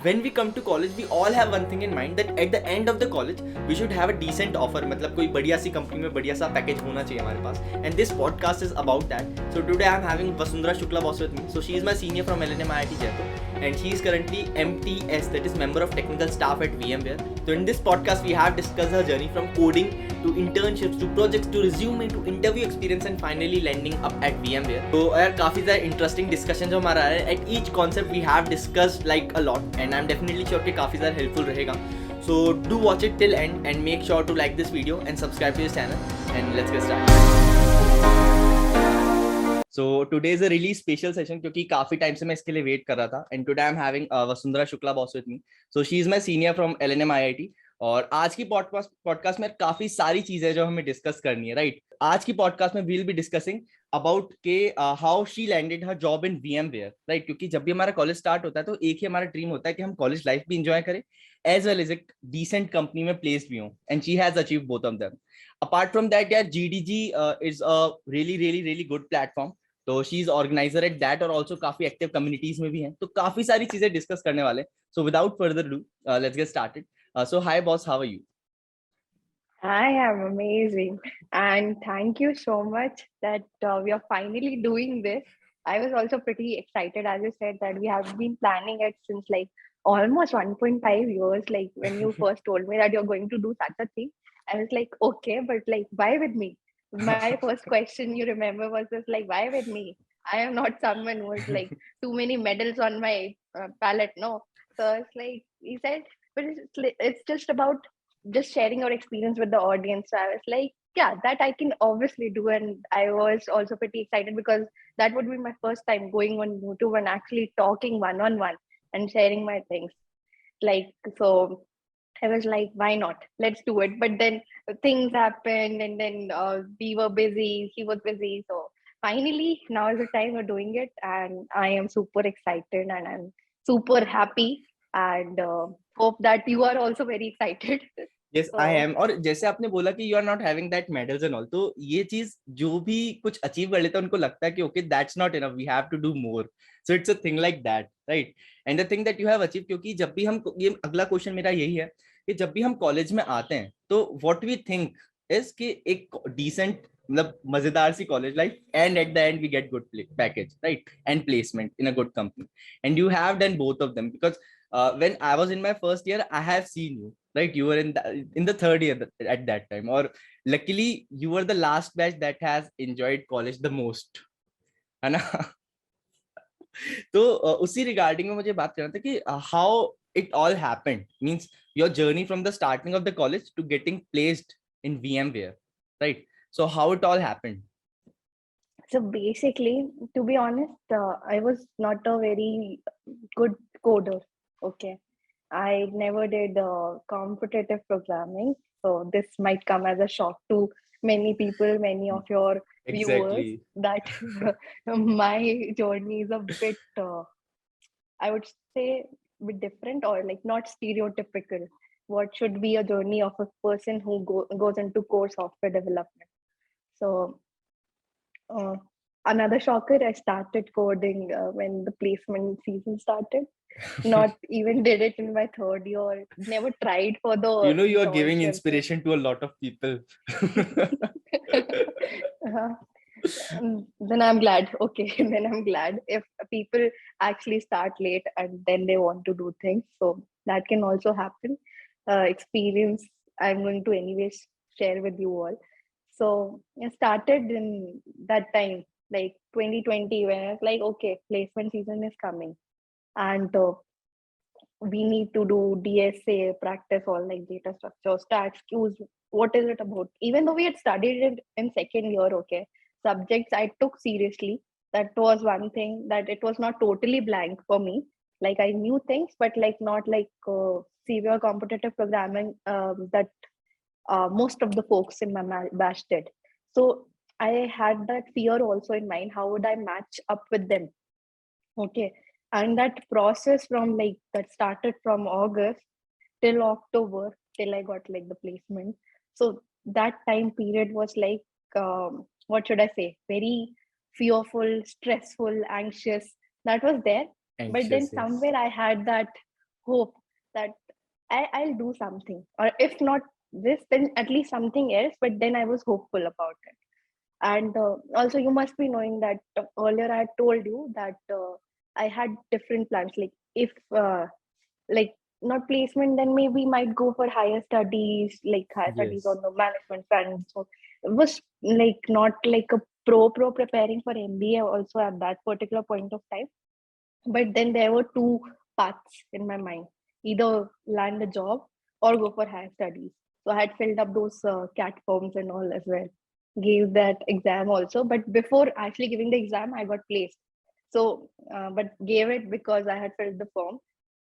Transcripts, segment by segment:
when we come to college, we all have one thing in mind that at the end of the college, we should have a decent offer. मतलब कोई बढ़िया सी company में बढ़िया सा package होना चाहिए हमारे पास. And this podcast is about that. So today I'm having Vasundhara Shukla Boss with me. So she is my senior from LNMIIT Jaipur, and she is currently MTS, that is Member of Technical Staff at VMware. So in this podcast, we have discussed her journey from coding to internships to projects to resume to interview experience and finally landing up at VMware. तो यार काफ़ी ज़्यादा interesting discussion जो हमारा है, at each concept we have discussed like a lot, and I am definitely sure कि काफ़ी ज़्यादा हेल्पफुल रहेगा. So do watch it till end and make sure to like this video and subscribe to this channel, and let's get started. So today is a really special session क्योंकि काफी time से मैं इसके लिए wait कर रहा था, and today I'm having Vasundhara Shukla Boss with me. So she is my senior from LNMIIT. और आज की पॉडकास्ट में काफी सारी चीजें जो हमें डिस्कस करनी है, राइट. आज की पॉडकास्ट में we'll be discussing about के how she landed her job in VMware, right. क्योंकि जब भी हमारा कॉलेज स्टार्ट होता है तो एक ही हमारा ड्रीम होता है कि हम कॉलेज लाइफ भी एंजॉय करें एज वेल एज एक डिसेंट कंपनी में प्लेस्ड भी हो, and she has achieved both of them. Apart from that यार, GDG is a really good platform. तो she is organiser at that, और ऑल्सो काफी एक्टिव कम्युनिटीज में भी हैं. तो काफी सारी चीजें डिस्कस करने वाले. So without further do, let's get started. So hi boss, how are you? I am amazing, and thank you so much that we are finally doing this. I was also pretty excited, as you said, that we have been planning it since like almost 1.5 years. Like when you first told me that you're going to do such a thing, I was like, okay, but like, why with me? My first question, you remember, was just like, why with me? I am not someone who has like too many medals on my palette. No. So it's like, he said, but it's just about just sharing your experience with the audience. So I was like, yeah, that I can obviously do. And I was also pretty excited because that would be my first time going on YouTube and actually talking one-on-one and sharing my things. Like, so I was like, why not? Let's do it. But then things happened, and then we were busy, he was busy. So finally, now is the time we're doing it. And I am super excited and I'm super happy. And hope that you are also very excited. Yes, I am. और जैसे आपने बोला कि you are not having that medals and all, तो ये चीज जो भी कुछ अचीव कर लेता है उनको लगता है कि okay that's not enough, we have to do more. So it's a thing like that, right. And the thing that you have achieve, क्योंकि जब भी हम, ये अगला क्वेश्चन मेरा यही है कि जब भी हम कॉलेज में आते हैं तो व्हाट वी थिंक इज कि एक डिसेंट, मतलब मजेदार सी college life, and at the end we get good package, right, and placement in a good company. And you have done both of them because when I was in my first year, I have seen you, right? You were in the third year at that time, or luckily you were the last batch that has enjoyed college the most, है ना. तो उसी regarding में मुझे बात करना था कि how it all happened, means your journey from the starting of the college to getting placed in VMware, right? So how it all happened? So basically, to be honest, I was not a very good coder. Okay. I never did competitive programming. So this might come as a shock to many people, many of your viewers, Exactly. that my journey is a bit, I would say, a bit different, or like not stereotypical. What should be a journey of a person who goes into core software development? So uh, another shocker, I started coding when the placement season started. Not even did it in my third year. Never tried for the You know, you are giving internships. inspiration to a lot of people. Then I'm glad. Okay, then I'm glad if people actually start late and then they want to do things. So that can also happen. Experience I'm going to anyways share with you all. So I started in that time, like 2020, when I was like, okay, placement season is coming, and we need to do DSA practice, all like data structure, stats, queues. What is it about? Even though we had studied it in second year, okay, subjects I took seriously. That was one thing, that it was not totally blank for me. Like I knew things, but like not like severe competitive programming that most of the folks in my batch did. So I had that fear also in mind. How would I match up with them? Okay. And that process from like that started from August till October, till I got like the placement. So that time period was like, what should I say? Very fearful, stressful, anxious. That was there. But then Anxious, yes. somewhere I had that hope that I'll do something, or if not this, then at least something else. But then I was hopeful about it. And also, you must be knowing that earlier I had told you that I had different plans. Like if like not placement, then maybe might go for higher studies, like higher studies Yes. on the management front. So it was like not like a pro preparing for MBA also at that particular point of time. But then there were two paths in my mind: either land a job or go for higher studies. So I had filled up those cat forms and all as well, gave that exam also. But before actually giving the exam, I got placed. So but gave it because I had filled the form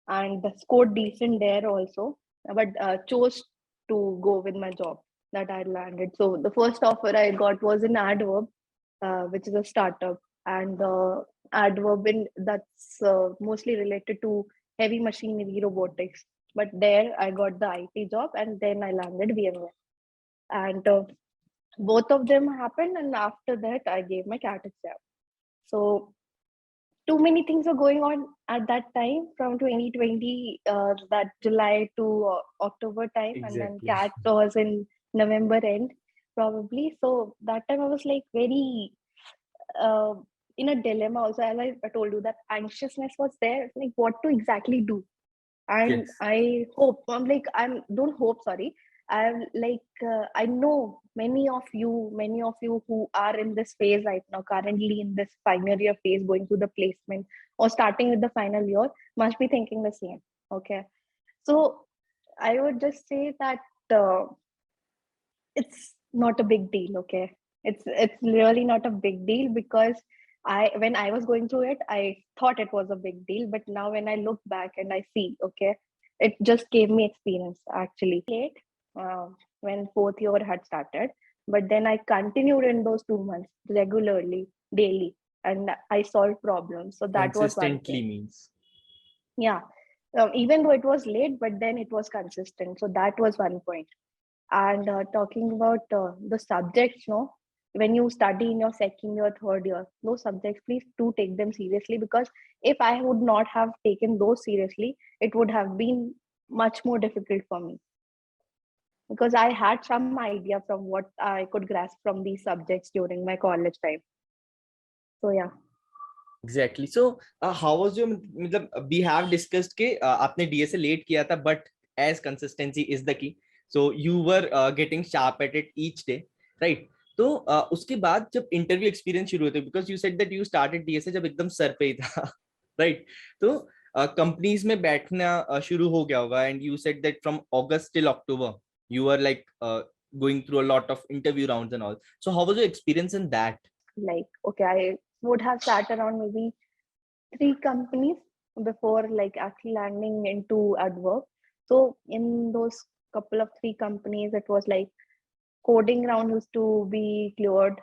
and scored decent there also, but chose to go with my job that I landed. So the first offer I got was in Adverb, which is a startup, and Adverb in that's mostly related to heavy machinery robotics. But there I got the IT job, and then I landed VMware, and both of them happened. And after that, I gave my CAT exam. So too many things were going on at that time from 2020, that July to October time, and then Exactly. CAT was in November end probably. So that time I was like very uh, in a dilemma also. As I told you, that anxiousness was there, like what to exactly do. And Yes. I hope, I'm like, I'm don't hope, sorry, I'm like I know many of you who are in this phase right now, currently in this final year phase, going through the placement or starting with the final year, must be thinking the same. Okay, so I would just say that uh, it's not a big deal. Okay, it's really not a big deal, because when I was going through it, I thought it was a big deal, but now when I look back and I see, okay, it just gave me experience actually. Late, uh, when fourth year had started, but then I continued in those 2 months regularly, daily, and I solved problems. So that was one Consistently thing. means. Yeah, even though it was late, but then it was consistent. So that was one point. And talking about the subjects, no, when you study in your second year, third year, those subjects, please do take them seriously, because if I would not have taken those seriously, it would have been much more difficult for me, because I had some idea from what I could grasp from these subjects during my college time. So yeah. Exactly. So how was your मतलब we have discussed कि आपने DSA late किया था, but as consistency is the key, so you were getting sharp at it each day, right? तो उसके बाद जब interview experience शुरू होते, because you said that you started DSA जब एकदम सर पे ही था, राइट? तो कंपनीज में बैठना शुरू हो गया होगा, and you said that from August till October you were like going through a lot of interview rounds and all. So how was your experience in that? Like, okay, I would have sat around maybe 3 companies before like actually landing into adverb. So in those couple of 3 companies, it was like coding round used to be cleared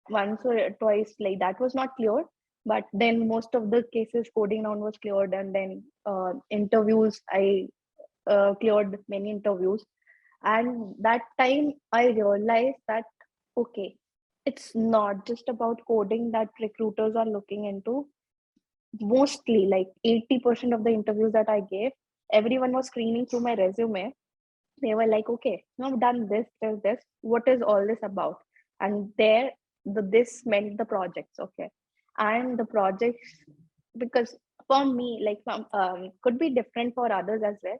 once or twice, like that was not cleared. But then most of the cases coding round was cleared, and then interviews, I cleared many interviews. And that time I realized that, okay, it's not just about coding that recruiters are looking into. Mostly like 80% of the interviews that I gave, everyone was screening through my resume. They were like, okay, now I've done this, what is all this about? And there, this meant the projects. Okay, and the projects, because for me, like could be different for others as well,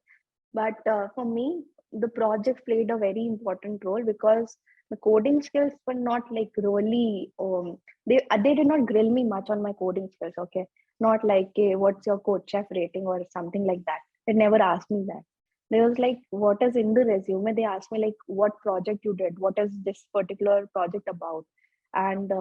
but for me, the project played a very important role, because the coding skills were not like really they did not grill me much on my coding skills. Okay, not like, hey, what's your code chef rating or something like that. They never asked me that. They was like, what is in the resume? They asked me like, what project you did, what is this particular project about, and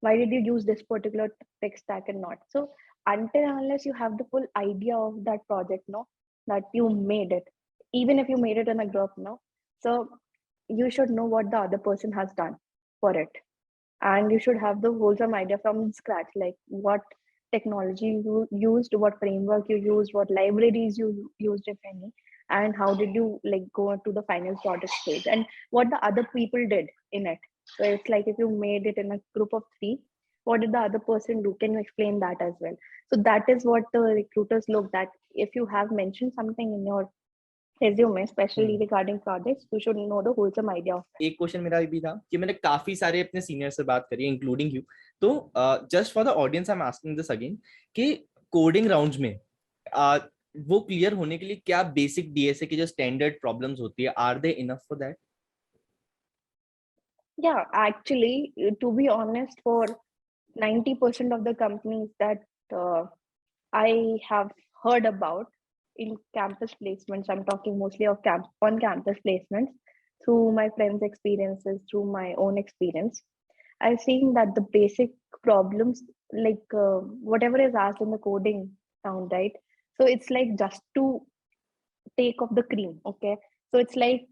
why did you use this particular tech stack and not. So until unless you have the full idea of that project, no, that you made it, even if you made it in a group, no, so you should know what the other person has done for it, and you should have the wholesome idea from scratch, like what technology you used, what framework you used, what libraries you used, if any, and how did you like go to the final product stage, and what the other people did in it. So it's like, if you made it in a group of 3, what did the other person do? Can you explain that as well? So that is what the recruiters look at. if you have mentioned something in your resume, especially regarding projects, you should know the wholesome idea of it. एक question मेरा भी था कि मैंने काफी सारे अपने senior से बात करी इंक्लूडिंग यू, तो just for the audience I am asking this again कि कोडिंग राउंड्स में वो क्लियर होने के लिए क्या बेसिक डीएसए की जो स्टैंडर्ड प्रॉब्लम्स होती है, are they enough for that? Yeah, actually, to be honest, for 90% of the companies that I have heard about in campus placements, I'm talking mostly of on-campus placements, through my friends' experiences, through my own experience, I've seen that the basic problems, like whatever is asked in the coding round, right? So it's like just to take off the cream, okay? So it's like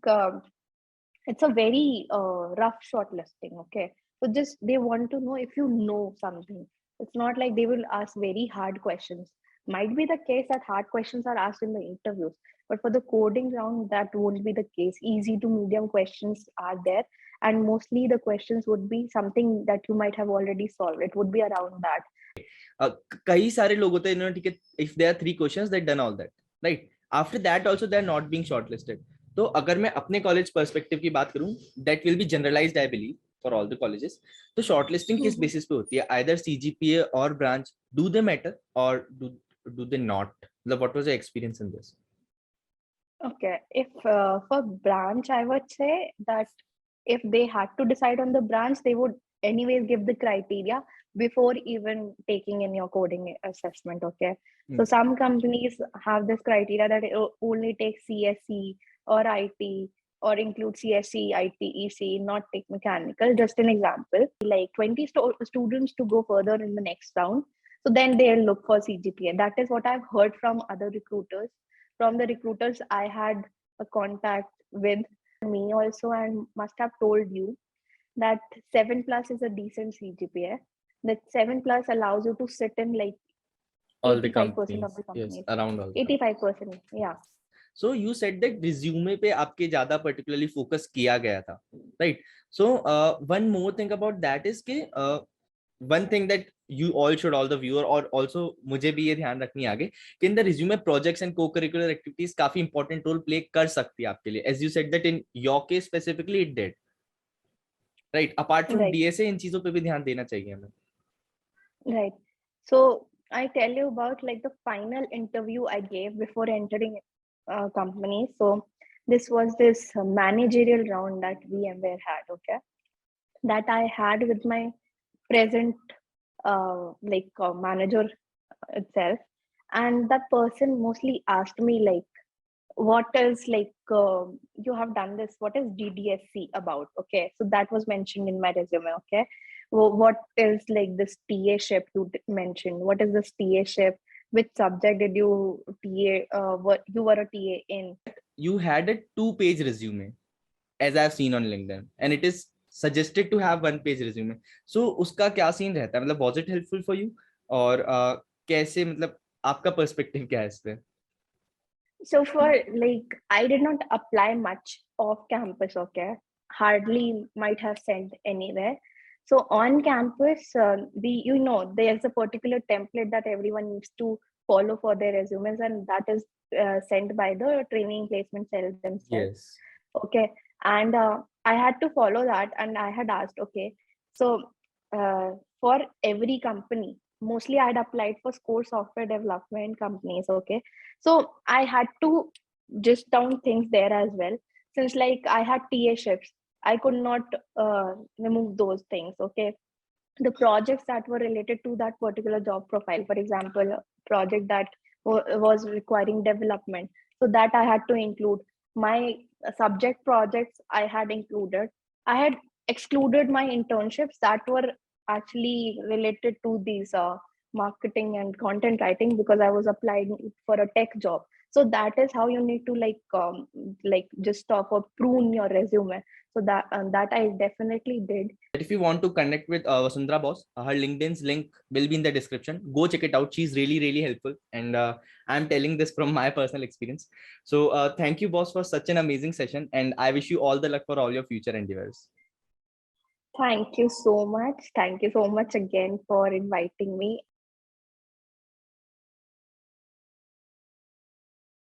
it's a very rough shortlisting, okay? So just they want to know if you know something. It's not like they will ask very hard questions. Might be the case that hard questions are asked in the interviews, but for the coding round, that won't be the case. Easy to medium questions are there, and mostly the questions would be something that you might have already solved. It would be around that. कई सारे लोग होते हैं इन्होंने, ठीक है, if there are 3 questions they done all that, right? After that also they are not being shortlisted. तो अगर मैं अपने कॉलेज पर्सपेक्टिव की बात करूं, that will be generalized I believe for all the colleges. तो shortlisting किस बेसिस पे होती है? Either CGPA or branch, do they matter or do they not? मतलब what was your experience in this? Okay, if for branch, I would say that if they had to decide on the branch, they would anyways give the criteria before even taking in your coding assessment. Okay, so some companies have this criteria that it only takes CSE or IT or include CSE, IT, EC, not take mechanical. Just an example, like 20 students to go further in the next round. So then they'll look for CGPA. That is what I've heard from other recruiters. From the recruiters I had a contact with, me also, and must have told you that 7+ is a decent CGPA. That 7+ allows you to sit in like all the 85% companies, of the companies. yes, around all the 85%, yeah. So you said that resume पे आपके ज्यादा particularly focus किया गया था, right? So one more thing about that is कि one thing that you all should, all the viewer और also मुझे भी ये ध्यान रखनी आगे कि in the resume projects and co-curricular activities काफी important role play कर सकती है आपके लिए, as you said that in your case specifically it did, right? Apart from Right. DSA इन चीजों पे भी ध्यान देना चाहिए हमें. Right. So I tell you about like the final interview I gave before entering company. So this was this managerial round that VMware had, okay? That I had with my present manager itself, and that person mostly asked me like, what is like you have done this, what is DDSC about? Okay, so that was mentioned in my resume. Okay, well, what is like this TA ship you mentioned? What is this TA ship? Which subject did you TA what you were a TA in? You had a 2-page resume as I've seen on LinkedIn, and it is suggested to have 1-page resume. So उसका क्या scene रहता है, मतलब was it helpful for you और कैसे, मतलब आपका perspective क्या है इस पे? So for like, I did not apply much off campus, okay? Hardly might have sent anywhere. So on campus, there's a particular template that everyone needs to follow for their resumes, and that is sent by the training placement cell themselves. Yes. Okay, and I had to follow that, and I had asked, okay, so for every company, mostly I had applied for core software development companies. Okay, so I had to just down things there as well, since like I had TA ships, I could not remove those things. Okay, the projects that were related to that particular job profile, for example, a project that was requiring development, so that I had to include. My subject projects I had included. I had excluded my internships that were actually related to these marketing and content writing, because I was applying for a tech job. So that is how you need to just stop or prune your resume. So that I definitely did. If you want to connect with Vasundhara Boss, her LinkedIn's link will be in the description. Go check it out. She's really, really helpful. And I'm telling this from my personal experience. So thank you, boss, for such an amazing session. And I wish you all the luck for all your future endeavors. Thank you so much. Thank you so much again for inviting me.